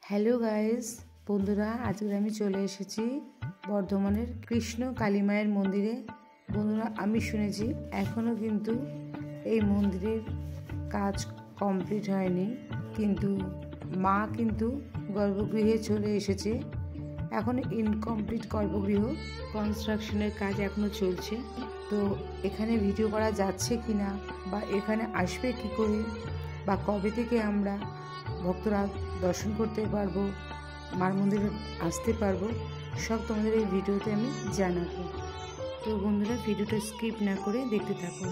Hello guys, বন্ধুরা, আজকে আমি চলে এসেছি বর্ধমানের কৃষ্ণ কালী মায়ের মন্দিরে। বন্ধুরা, আমি শুনেছি এখনও কিন্তু এই মন্দিরের কাজ কমপ্লিট হয়নি, কিন্তু মা কিন্তু গর্ভগৃহে চলে এসেছে। এখন ইনকমপ্লিট গর্ভগৃহ, কনস্ট্রাকশনের কাজ এখনও চলছে। তো এখানে ভিডিও করা যাচ্ছে কি না, বা এখানে আসবে কি করে, বা কবে থেকে আমরা ভক্তরা দর্শন করতে পারবো, মার মন্দিরে আসতে পারবো, সব তোমাদের এই ভিডিওতে আমি জানাবো। তো বন্ধুরা, ভিডিওটা স্কিপ না করে দেখতে থাকো।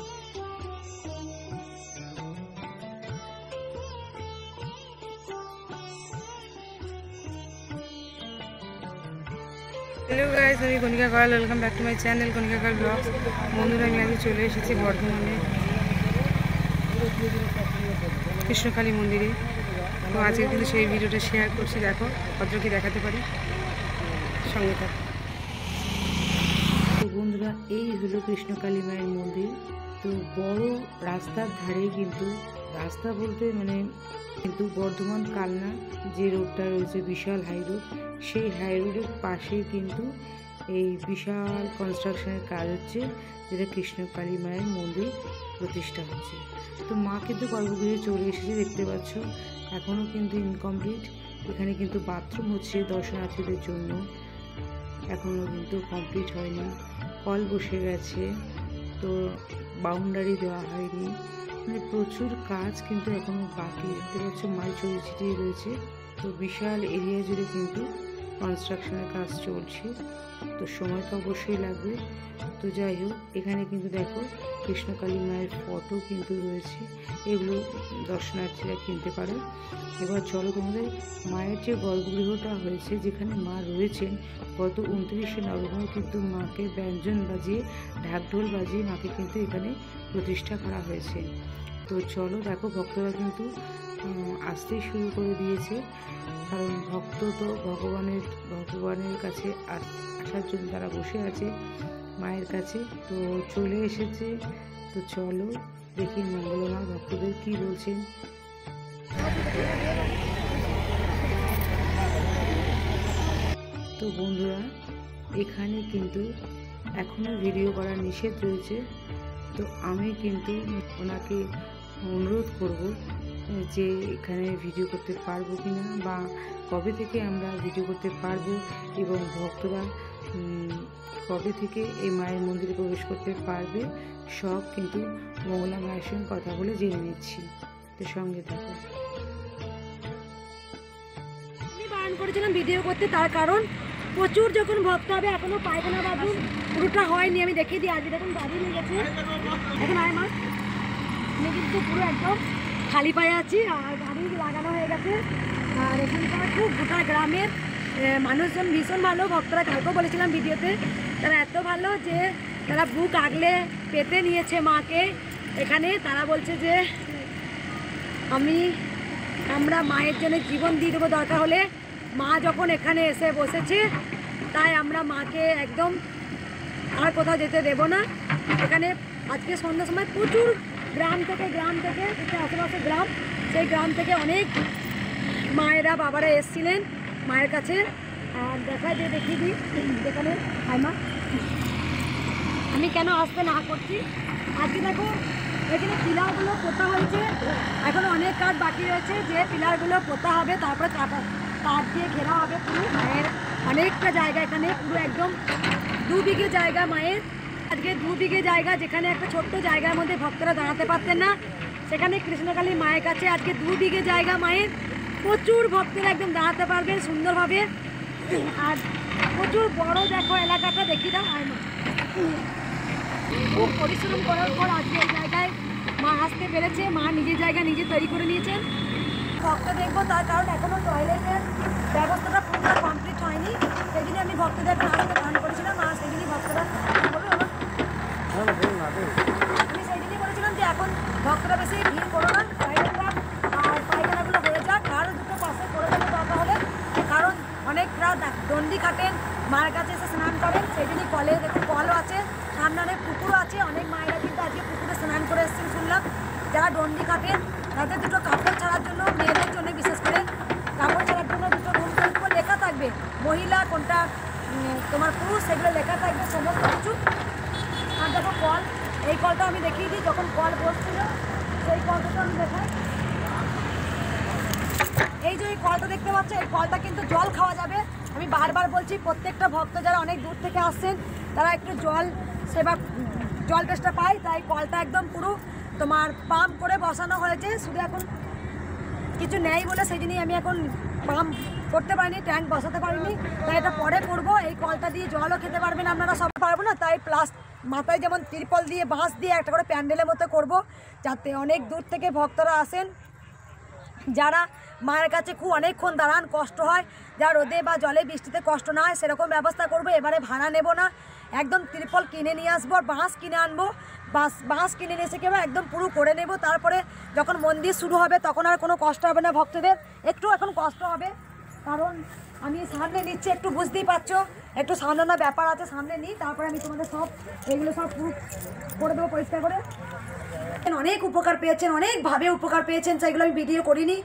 হ্যালো গাইস, আমি Kanika Koyal, welcome back to my channel Kanika Koyal vlogs. বন্ধুরা, আমি আজকে চলে এসেছি বর্ধমানে কৃষ্ণকালী মন্দিরে। তো আজকে কিন্তু সেই ভিডিওটা শেয়ার করছি, দেখো কত কি দেখাতে পারি, সঙ্গে থাকো। তো বন্ধুরা, এই হলো কৃষ্ণকালী মায়ের মন্দির। তো বড় রাস্তার ধারে, কিন্তু রাস্তা বলতে কিন্তু বর্ধমান কালনা যে রোডটা রয়েছে, বিশাল হাই রোড, সেই হাই রোডের পাশেই কিন্তু এই বিশাল কনস্ট্রাকশনের কাজ হচ্ছে, যেটা কৃষ্ণকালী মায়ের মন্দির প্রতিষ্ঠা হচ্ছে। তো মা কিন্তু গর্ভগৃহে চলে এসেছে, দেখতে পাচ্ছ। এখনও কিন্তু ইনকমপ্লিট। এখানে কিন্তু বাথরুম হচ্ছে দর্শনার্থীদের জন্য, এখনও কিন্তু কমপ্লিট হয়নি। কল বসে গেছে, তো বাউন্ডারি দেওয়া হয়নি, প্রচুর কাজ কিন্তু এখনও বাকি। দেখতে পাচ্ছ মাল ছড়িয়ে ছিটিয়ে রয়েছে। তো বিশাল এরিয়া জুড়ে কিন্তু কনস্ট্রাকশনের কাজ চলছে, তো সময় তো অবশ্যই লাগবে। তো যাই হোক, এখানে কিন্তু দেখো কৃষ্ণকালী মায়ের ফটো কিন্তু রয়েছে, এগুলো দর্শনার্থীরা কিনতে পারে। এবার চলো তোমাদের মায়ের যে গর্ভগৃহটা হয়েছে, যেখানে মা রয়েছেন, গত 29শে নভেম্বর কিন্তু মাকে ব্যঞ্জন বাজিয়ে, ঢাকঢোল বাজিয়ে মাকে কিন্তু এখানে প্রতিষ্ঠা করা হয়েছে। তো চলো দেখো, ভক্তরা কিন্তু আসতেই শুরু করে দিয়েছে, কারণ ভক্ত তো ভগবানের কাছে আসার জন্য তারা বসে আছে মায়ের কাছে। তো চলে এসেছে। তো চলো দেখি মঙ্গলমা ভক্তদের কি বলছেন। তো বন্ধুরা, এখানে কিন্তু এখনো ভিডিও করা নিষেধ রয়েছে। তো আমি কিন্তু ওনাকে অনুরোধ করব যে এখানে ভিডিও করতে পারবো কি না, বা কবে থেকে আমরা ভিডিও করতে পারবো, এবং ভক্তরা কবে থেকে এই মায়ের মন্দিরে প্রবেশ করতে পারবে, সব কিন্তু মঙ্গলা মায়ের সঙ্গে কথা বলে জেনে নিচ্ছি। তো সঙ্গে থাকো। আমি বারণ করেছিলাম ভিডিও করতে, তার কারণ প্রচুর যখন ভক্ত হবে, এখনো পায়খানা বাথরুম পুরোটা হয়নি। আমি দেখিয়ে দিই, আজকে দেখুন গাড়ি নিয়ে গেছে, এখন আয় মা, আমি কিন্তু পুরো একদম খালি পায়ে আছি, আর গাড়ি লাগানো হয়ে গেছে। আর এখানকার খুব গোটা গ্রামের মানুষজন ভীষণ ভালো। ভক্তরা কালকেও বলেছিলাম ভিডিওতে, তারা এত ভালো যে তারা বুক আগলে পেতে নিয়েছে মাকে এখানে। তারা বলছে যে আমরা মায়ের জন্য জীবন দিয়ে দেবো দরকার হলে, মা যখন এখানে এসে বসেছে, তাই আমরা মাকে একদম আর কোথাও যেতে দেব না। এখানে আজকে সন্ধ্যার সময় প্রচুর গ্রাম থেকে আশেপাশে গ্রাম, সেই গ্রাম থেকে অনেক মায়েরা বাবারা এসেছিলেন মায়ের কাছে। আর দেখিয়ে দিই যেখানে মা, আমি কেন আসতে না করছি। আজকে দেখো এখানে পিলারগুলো পোতা হয়েছে, এখন অনেক কাজ বাকি রয়েছে, যে পিলারগুলো পোতা হবে, তারপরে কাঠ দিয়ে ঘেরা হবে পুরো মায়ের অনেকটা জায়গা। এখানে পুরো একদম 2 বিঘে জায়গা মায়ের, আজকে 2 বিঘে জায়গা, যেখানে একটা ছোট্ট জায়গার মধ্যে ভক্তরা দাঁড়াতে পারতেন না, সেখানে কৃষ্ণকালী মায়ের কাছে আজকে 2 বিঘে জায়গা মায়ের, প্রচুর ভক্তরা একদম দাঁড়াতে পারবেন সুন্দরভাবে। আর প্রচুর বড় দেখো এলাকাটা, দেখি দাও। আর মা খুব পরিশ্রম করার পর আজকে এই জায়গায় মা আসতে পেরেছে। মা নিজের জায়গা নিজে তৈরি করে নিয়েছেন। ভক্ত দেখবো, তার কারণ এখনও টয়লেটের ব্যবস্থাটা পুরোটা কমপ্লিট হয়নি, সেই জন্য আমি ভক্তদের আসতে বারণ করেছিলাম। মা সেই দিনই ভক্তরা আমি সেই দিনই বলেছিলাম যে এখন ভক্তরা বেশি ভিড় করো না, টয়লেটটা আর পায়খানাগুলো হয়ে যাক, কারো দুটো পাশে করে দেবো দরকার হলে, কারণ অনেকরা দণ্ডি কাটেন মায়ের কাছে এসে স্নান করেন, সেই জন্যই কলে দেখুন কলও আছে, সামনে অনেক পুকুরও আছে। অনেক মায়েরা কিন্তু আজকে পুকুরে স্নান করে এসেছেন শুনলাম। যারা দণ্ডি কাটেন তাদের দুটো কাপড় ছাড়ার জন্য, মেয়েদের জন্য বিশেষ করে কাপড় ছাড়ার জন্য দুটো মহিলা কোনটা তোমার পুরুষ সেগুলো লেখা থাকবে সমস্ত কিছু। আর দেখো কল, এই কলটা আমি দেখিয়ে দিই, যখন কল বসছিল সেই কলটা আমি দেখাই। এই যে এই কলটা দেখতে পাচ্ছ, এই কলটা কিন্তু জল খাওয়া যাবে। আমি বারবার বলছি প্রত্যেকটা ভক্ত যারা অনেক দূর থেকে আসছেন তারা একটু জল সেবা জল টেস্টটা পায়, তাই কলটা একদম পুরো তোমার পাম্প করে বসানো হয়েছে। শুধু এখন কিছু নেই বলে সেই জন্যই আমি এখন পাম্প করতে পারিনি, ট্যাঙ্ক বসাতে পারিনি, তাই এটা পরে করব। এই কলটা দিয়ে জলও খেতে পারবেন আপনারা, সব পারবো না, তাই প্লাস মাথায় যেমন তিরপল দিয়ে বাঁশ দিয়ে একটা করে প্যান্ডেলের মতো করব, যাতে অনেক দূর থেকে ভক্তরা আসেন। যারা মায়ের কাছে খুব অনেকক্ষণ দাঁড়ান, কষ্ট হয়, যা রোদে বা জলে বৃষ্টিতে কষ্ট না হয় সেরকম ব্যবস্থা করব। এবারে ভাড়া নেব না, একদম তিরপল কিনে নিয়ে আসবো, বাঁশ কিনে আনবো, বাঁশ কিনে নিয়ে এসে কি একদম পুরো করে নেব। তারপরে যখন মন্দির শুরু হবে তখন আর কোনো কষ্ট হবে না ভক্তদের। একটু এখন কষ্ট হবে কারণ আমি সামনে নিচ্ছি, একটু বুঝতেই পারছো, একটু সামলানোর ব্যাপার আছে, সামনে নিই, তারপরে আমি তোমাদের সব এগুলো সব পুরো করে দেবো পরিষ্কার করে। অনেক উপকার পেয়েছেন, অনেকভাবে উপকার পেয়েছেন, সেগুলো আমি ভিডিও করিনি,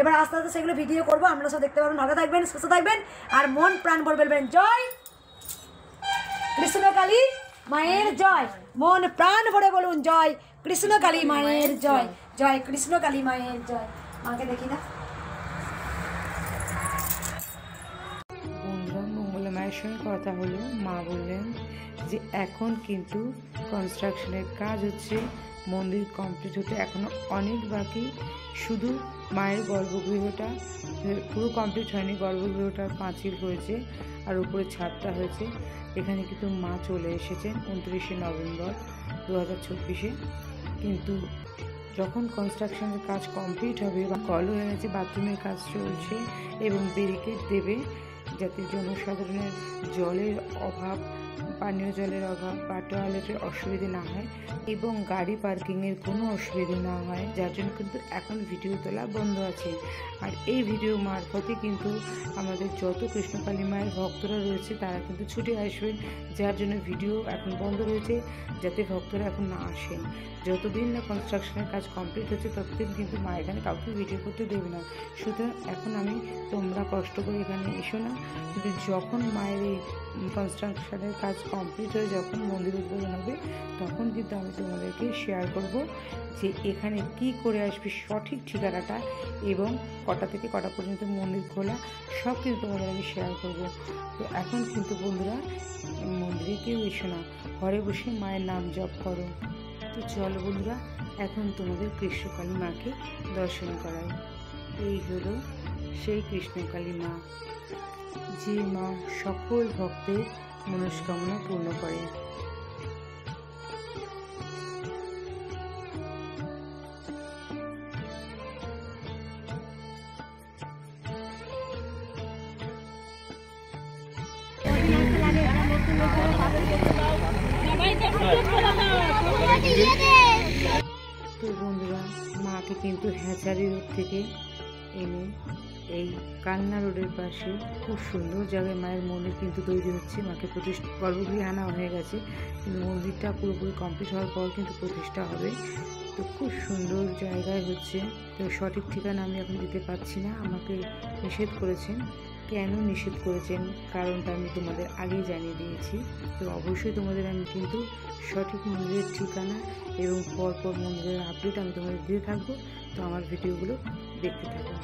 এবার আস্তে আস্তে সেগুলো ভিডিও করবো, আপনারা সব দেখতে পাবেন। ভালো থাকবেন, সুস্থ থাকবেন, আর মন প্রাণ ভরে বলবেন জয় কৃষ্ণকালী মায়ের জয়। মন প্রাণ ভরে বলুন জয় কৃষ্ণকালী মায়ের জয়, জয় কৃষ্ণকালী মায়ের জয়। মাকে দেখি না বন্ধুরা, মঙ্গলা মায়ের সঙ্গে কথা হলো, মা বললেন যে এখন কিন্তু কনস্ট্রাকশনের কাজ হচ্ছে, মন্দির কমপ্লিট হতে এখনো অনেক বাকি। শুধু মায়ের গর্ভগৃহটা পুরো কমপ্লিট হয়নি, গর্ভগৃহটার পাঁচিল হয়েছে আর উপরে ছাদটা হয়েছে। এখানে কিন্তু মা চলে এসেছেন 29শে নভেম্বর 2024-এ। কিন্তু যখন কনস্ট্রাকশনের কাজ কমপ্লিট হবে বা কলও হয়ে গেছে, বাথরুমের কাজ চলছে এবং ব্যারিকেড দেবে যাতে জনসাধারণের জলের অভাব, পানীয় জলের অভাব বা টয়লেটের অসুবিধে না হয় এবং গাড়ি পার্কিংয়ের কোনো অসুবিধে না হয়, যার জন্য কিন্তু এখন ভিডিও তোলা বন্ধ আছে। আর এই ভিডিও মারফতে কিন্তু আমাদের যত কৃষ্ণকালী মায়ের ভক্তরা রয়েছে তারা কিন্তু ছুটে আসবেন, যার জন্য ভিডিও এখন বন্ধ রয়েছে, যাতে ভক্তরা এখন না আসেন। যতদিন না কনস্ট্রাকশনের কাজ কমপ্লিট হচ্ছে ততদিন কিন্তু মা এখানে কাউকে ভিডিও করতে দেবে না। সুতরাং এখন আমি তোমরা কষ্ট করে এখানে এসো না, কিন্তু যখন মায়ের এই কনস্ট্রাকশনের কাজ কমপ্লিট হয়ে যখন মন্দির উদ্বোধন হবে তখন কিন্তু আমি তোমাদেরকে শেয়ার করব যে এখানে কি করে আসবে সঠিক ঠিকানাটা এবং কটা থেকে কটা পর্যন্ত মন্দির খোলা, সব কিন্তু তোমাদের আমি শেয়ার করব। তো এখন কিন্তু বন্ধুরা মন্দিরে কেউ এসো না, ঘরে বসে মায়ের নাম জপ করো। তো চলো বন্ধুরা, এখন তোমাদের কৃষ্ণকালী মাকে দর্শন করাই। এই হলো সেই কৃষ্ণকালী মা, যে মা সকল ভক্তের মনস্কামনা পূর্ণ করে। তো বন্ধুরা, মাকে কিন্তু হ্যাচারি রোড থেকে এনে এই কালনা রোডের পাশে খুব সুন্দর জায়গায় মায়ের মন্দির কিন্তু তৈরি হচ্ছে। মাকে গর্ভগৃহে আনা হয়ে গেছে, কিন্তু মন্দিরটা পুরোপুরি কমপ্লিট হওয়ার পর কিন্তু প্রতিষ্ঠা হবে। তো খুব সুন্দর জায়গায় হচ্ছে। তো সঠিক ঠিকানা আমি এখন দিতে পারছি না, আমাকে নিষেধ করেছেন। কেন নিষেধ করেছেন কারণটা আমি তোমাদের আগেই জানিয়ে দিয়েছি। তো অবশ্যই তোমাদের আমি কিন্তু সঠিক মন্দিরের ঠিকানা এবং পরপর মন্দিরের আপডেট আমি তোমাদের দিয়ে থাকবো। তো আমার ভিডিওগুলো দেখতে থাকো।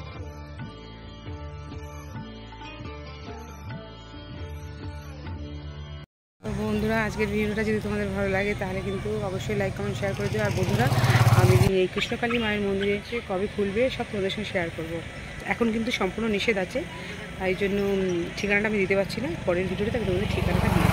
তো বন্ধুরা, আজকের ভিডিওটা যদি তোমাদের ভালো লাগে তাহলে কিন্তু অবশ্যই লাইক কমেন্ট শেয়ার করে দিও। আর বন্ধুরা, আমি এই কৃষ্ণকালী মায়ের মন্দিরে কবে খুলবে সব তোমাদের সঙ্গে শেয়ার করব। এখন কিন্তু সম্পূর্ণ নিষেধ আছে, তাই জন্য ঠিকানাটা আমি দিতে পারছি না, পরের ভিডিওতে আমি তোমাদের ঠিকানাটা দিই।